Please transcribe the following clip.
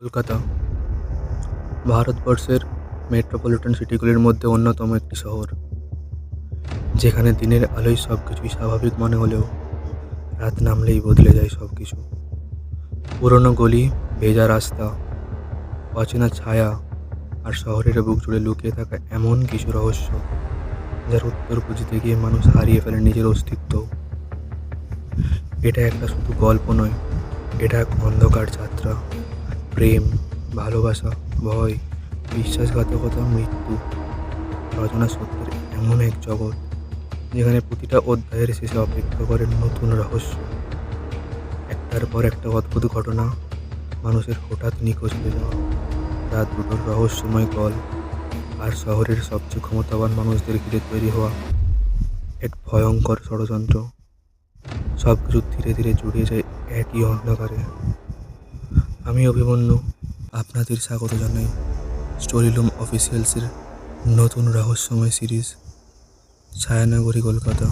কলকাতা ভারতবর্ষের মেট্রোপলিটন সিটিগুলির মধ্যে অন্যতম একটি শহর, যেখানে দিনের আলোয় সব কিছুই স্বাভাবিক মনে হলেও রাত নামলেই বদলে যায় সব কিছু। পুরনো গলি, ভেজা রাস্তা, অচেনা ছায়া আর শহরের বুক জুড়ে লুকিয়ে থাকা এমন কিছু রহস্য, যার উত্তর খুঁজতে গিয়ে মানুষ হারিয়ে ফেলে নিজের অস্তিত্ব। এটা একটা শুধু গল্প নয়, এটা এক অন্ধকার যাত্রা। প্রেম, ভালোবাসা, ভয়, বিশ্বাসঘাতকতা, মৃত্যু, অজানা সত্যের এমন এক জগৎ, যেখানে প্রতিটা অধ্যায়ের শেষে অপেক্ষা করে নতুন রহস্য। একটার পর একটা অদ্ভুত ঘটনা, মানুষের হঠাৎ নিখোঁজ হয়ে যাওয়া, রাত দুটোর রহস্যময় কল, আর শহরের সবচেয়ে ক্ষমতাবান মানুষদের ঘিরে তৈরি হওয়া এক ভয়ঙ্কর ষড়যন্ত্র। সব কিছু ধীরে ধীরে জড়িয়ে যায় একই অন্ধকারে। আমি অভিমন্যু, আপনাদের স্বাগত জানাই স্টোরিলুম অফিসিয়ালসের নতুন রহস্যময় সিরিজ ছায়ানগরী কলকাতা।